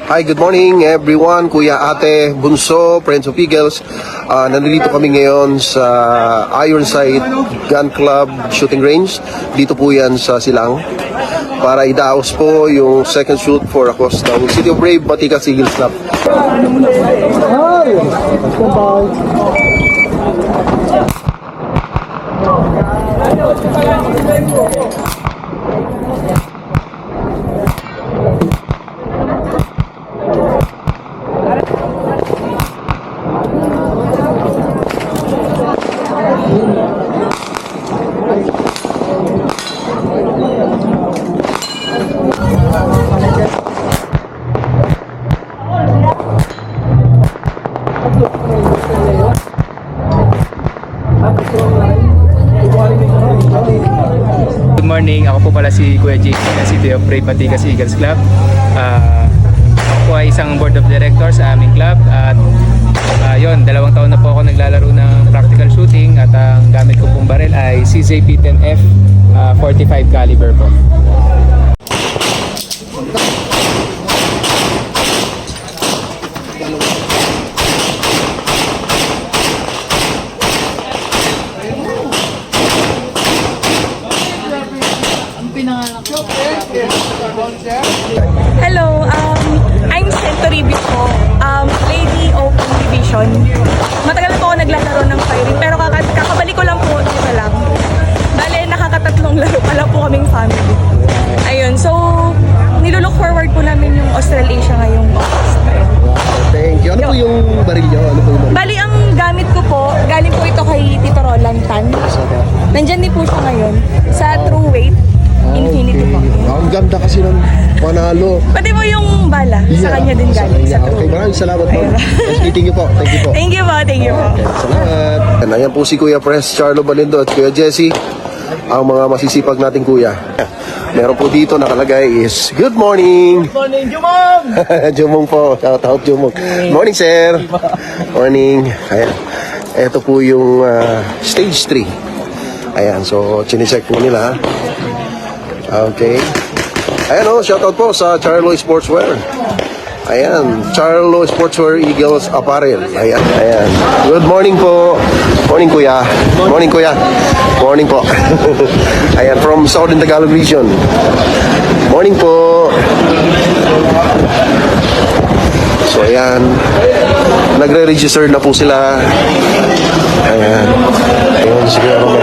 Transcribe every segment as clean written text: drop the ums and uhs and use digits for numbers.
Hi, good morning everyone, Kuya, Ate, Bunso, Friends of Eagles. Nandito kami ngayon sa Ironside Gun Club Shooting Range. Dito po yan sa Silang para idaos po yung second shoot for across the City of Brave, Batika Eagles Club. Good morning, ako po pala si Kuya Jake ng City of Brave Batika Eagles Club. Ako po ay isang board of directors sa aming club at yun, 2 taon na po ako naglalaro ng practical shooting at ang gamit ko pong baril ay CZP-10F 45 caliber po. Hello, I'm Centuribi po, Lady Open Division. Matagal na po ako naglalaro ng firing, pero kakabalik ko lang po dito lang. Bale, nakakatatlong laro pala po kaming family. Ayun, so nilulook forward po namin yung Australasia ngayong August. Thank you. Ano po yung baril nyo? Ano po yung baril? Bali, ang gamit ko po, galing po ito kay Tito Roland Tan. Nandyan din po siya ngayon sa True Weight. Infinity po. Ang ganda kasi ng panalo. Pati po yung bala, sa kanya din galing. Sa Okay, True. maraming salamat po. Thank you po. Thank you po. Thank you po, thank you po. Salamat. Ayan po si Kuya Pres Charlo Balindo at Kuya Jesse, ang mga masisipag nating kuya. Meron po dito nakalagay is Good morning! Good morning, Jumong! Jumong po. Shout out Jumong. Morning, sir. Morning. Ayan. Ito po yung stage 3. Ayan, so chinecheck po nila. Okay. Ayan o, shoutout po sa Charlo Sportswear. Ayan, Charlo Sportswear Eagles Apparel. Ayan, ayan. Good morning po. Morning, Kuya. Morning, Kuya. Morning po. Ayan, from Southern Tagalog Region. Morning po. So, ayan. Nagre-register na po sila. Ayan. Ayan, sige ako ba.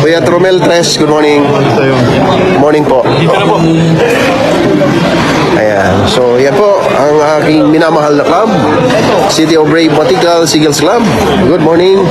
Kuya Tromel Tres, good morning. Morning po. Ayan, so yan po ang aking minamahal na club, City of Brave Batika Eagles Club. Good morning.